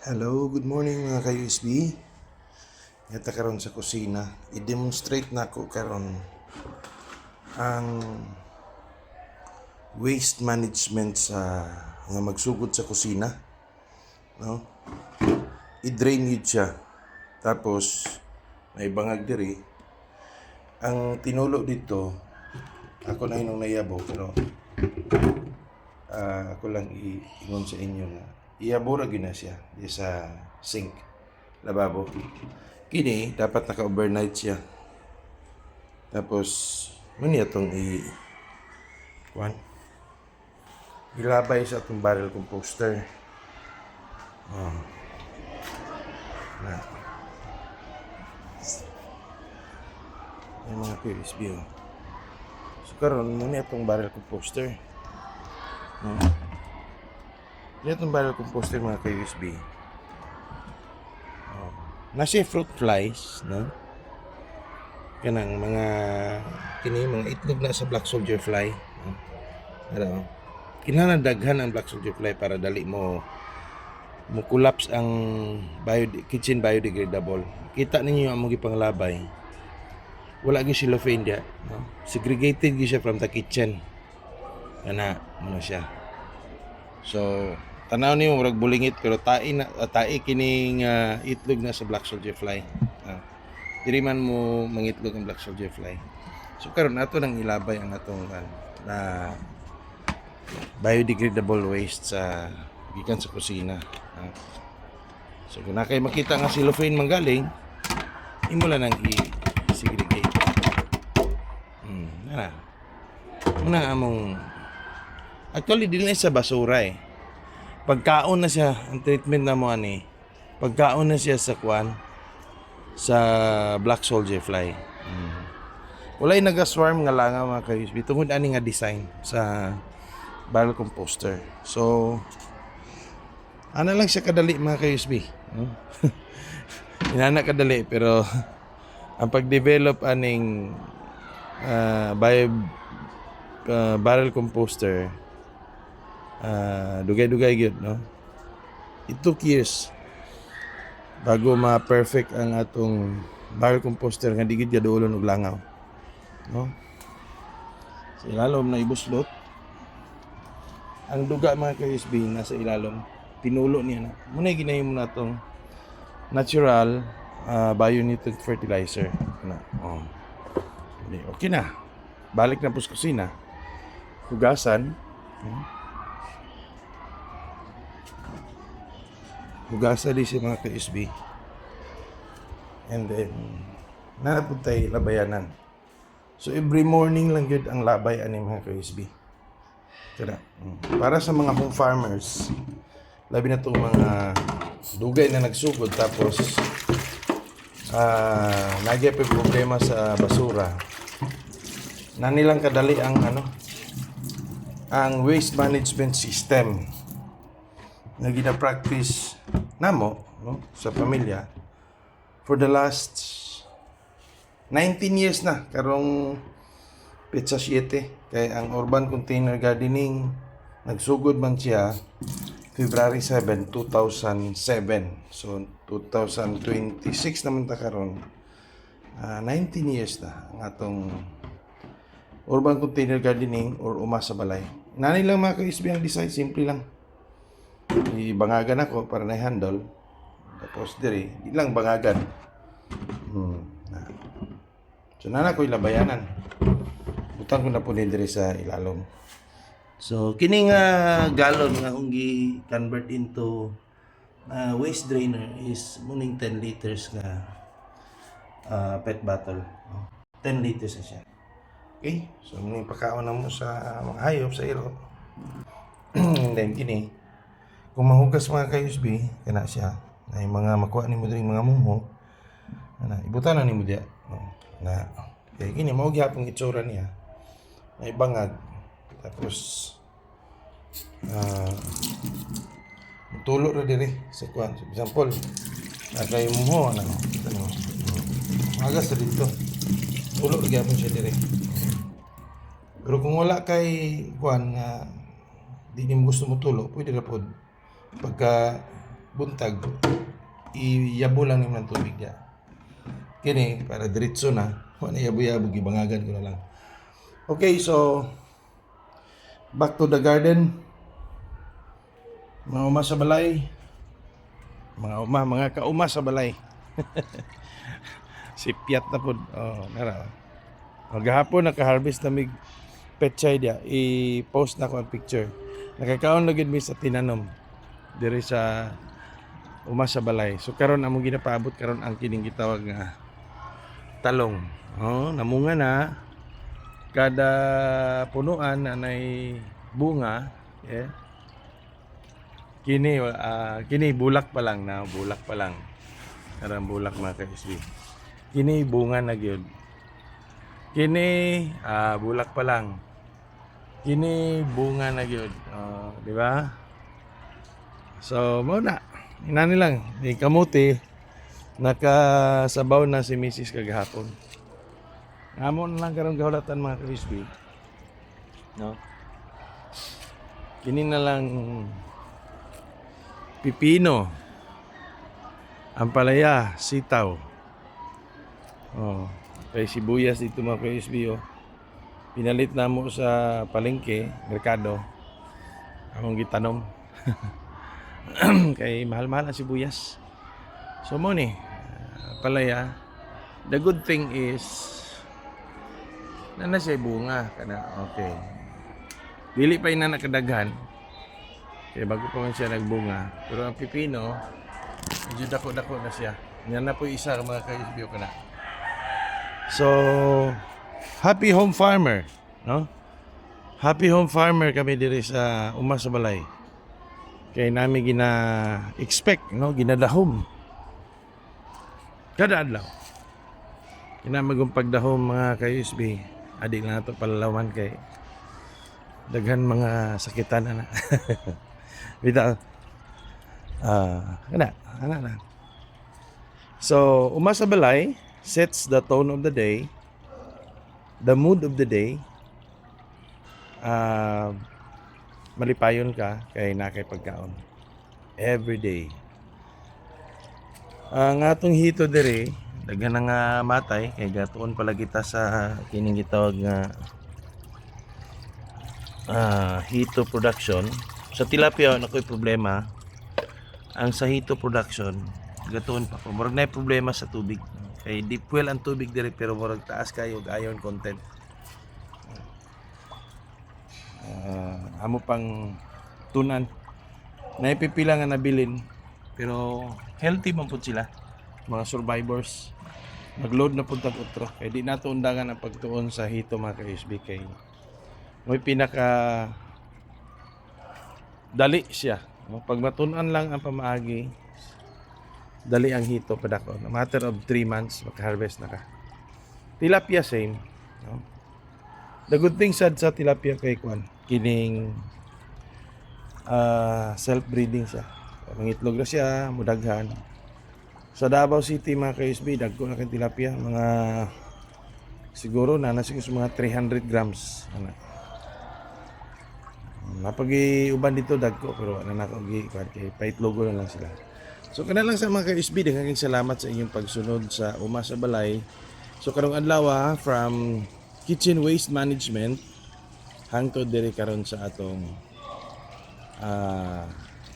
Hello, good morning mga ka-USB. Ngeta karon sa kusina, i-demonstrate na ko karon ang waste management sa nga magsugod sa kusina, no? I-drain yun siya. Tapos may bangag diri. Ang tinulo dito, ako na inong nayabo pero ako lang ingon sa inyo na iabura gyud na siya di sa sink, lababo. Kini dapat naka-overnight siya. Tapos muni atong kuan ilabay sa atong barrel composter. Na yung mga PSB so karon muni atong barrel composter. Yan itong barrel composter mga ka-USB. Nasa fruit flies, no? Kanang mga mga itlog na sa black soldier fly. No? Pero kinahanglan daghan ang black soldier fly para dali mo collapse ang kitchen biodegradable. Kita ninyo ang mga panglabay. Wala gyud cellophane dia, no? Segregated gyud siya from the kitchen. Kana ano siya. So tanaw niyo murag bulingit pero tai kining itlog na sa black soldier fly. Diri man mo mangitlog ang black soldier fly. So karon ato nang ilabay ang atong na biodegradable waste sa gikan sa kusina. So kung nakay makita nga cellophane manggaling, imo lang nang i-segregate. Muna among actually dili na sa basura eh. Pagkaon na siya ang treatment na mo ani. Pagkaon na siya sa sa black soldier fly. Walay naga-swarm nga langaw mga ka-USB tungod ani nga design sa barrel composter. So ana lang siya kadali mga ka-USB. Inana kadali pero ang pag-develop aning barrel composter dugay-dugay gyud, no? It took years bago ma-perfect ang atong barrel composter nga digid gaduolon og langaw, no? Sa ilalom na ibuslot ang duga mga ka-USB nasa ilalom, pinulo niya na. Muna ginahimo na tong natural bio-nutrient fertilizer na. Okay na. Balik na po sa kusina. Hugasan. Hugasan din si mga ka-USB. And then nanapuntay labayanan. So every morning lang yun ang labay ani mga ka-USB. Kaya para sa mga home farmers, labi na itong mga dugay na nagsugod tapos nagyay pa problema sa basura. Na nilang kadali ang ang waste management system na gina-practice namo, no, sa pamilya for the last 19 years na karong petsa 7 kay ang urban container gardening nagsugod man siya February 7, 2007. So 2026 naman ta karon. 19 years na ang atong urban container gardening or uma sa balay. Nani lang mga ka-USB ang design, simple lang. Ibangagan ako para na handle. Tapos diri, di lang bangagan. So nana ko ilabayanan. Butang ko na po diri sa ilalom. So kining galon nga unggi convert into waste drainer is muning 10 liters nga pet bottle. 10 liters na siya. Okay, so muning pagkaon na mo sa mga hayop sa iro. And then kini kung mahugas mga ka-USB kana siya ay mga makuha nimo diri mga muho ibutan na nimo diya na kay kini mao gyapon itsura niya may bangag tapos tulo ra diri sa kuan. For example nakay muho magas sa dito tulo ra gyapon siya diri. Pero kung wala kay kuan nga di mo gusto mo tulo, pwede ra pod pagka buntag iyabo lang naman ang tubig niya. Kini para diretso na, wala yabo-yabo gibangagan ko na lang. Okay, so back to the garden. Mga uma sa balay. Mga kauma sa balay. Si Piat na po. Oh, nara. Maghapon naka-harvest na mig petchay dia. I-post na ko ang picture. Nakakaon lagi mi sa tinanom diri sa uma sa balay. So karon among ginapaabot karon ang kining gitawag nga talong. Oh, namunga na. Kada punuan anay bunga, yeah. Kini bulak pa lang na, bulak pa lang. Karang bulak mga ka-SB. Kini bunga na gyud. Kini bulak pa lang. Kini bunga na gyud. Di ba? So, mo na. Inani lang, di kamuti nakasabaw na si Mrs. kagahapon. Amo na lang karon gahulatan mga ka-SB. No? Kini na lang pipino, ampalaya, sitaw. Oh, kay sibuyas dito mga ka-SB, oh. Pinalit na mo sa palengke, merkado. Among gitanom. Kay mahal-mahal ang sibuyas. So mo ni, palaya. The good thing is na siya bunga kana. Okay. Dili pa ina nakadaghan. Kaya bago pa man siya nagbunga. Pero ang pipino, medyo dako-dako na siya. Yan na po isa mga ka-SB ko na. So, happy home farmer, no? Happy home farmer kami diri sa uma sa balay. Kaya namin gina-expect, no? Ginadahom. Kada adlaw. Kinamagong pagdahom mga ka-SB. Adik na ito palalawan kay daghan mga sakitan na. Bitaw. Ana na. So, uma sa balay sets the tone of the day, the mood of the day. Malipayon ka kay nakay pagkaon every day. Ang atong hito diri daghan nga matay kay gatuon pala kita sa kining gitawag nga hito production. Sa tilapia na ko'y problema. Ang sa hito production gatuon pa ko. Murag na problema sa tubig. Kay deep well ang tubig diri pero murag taas kayo og iron content. Amo pang tunan. Naipipila nga nabilin pero healthy man pud sila. Mga survivors. Magload na pud tag utro. Kay di nato undangan ang pagtuon sa hito mga ka-SB kay may pinaka dali siya. Pag matunan lang ang pamaagi, dali ang hito padako. A matter of 3 months, maka-harvest na ka. Tilapia same. No? The good thing sad sa tilapia kay kwan, kining self-breeding siya. Mangitlog na siya, mudaghan. Sa Davao City mga ka-SB, dagko na kay tilapia. Mga siguro na siguro mga 300 grams. Napag-iuban dito dagko pero wala na ako kay paitlogo na lang sila. So kana lang sa mga ka-SB, daghang salamat sa inyong pagsunod sa uma sa balay. So karong adlaw from kitchen waste management hangtod diri karon sa atong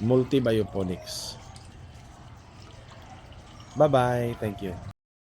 multi bioponics. Bye-bye. Thank you.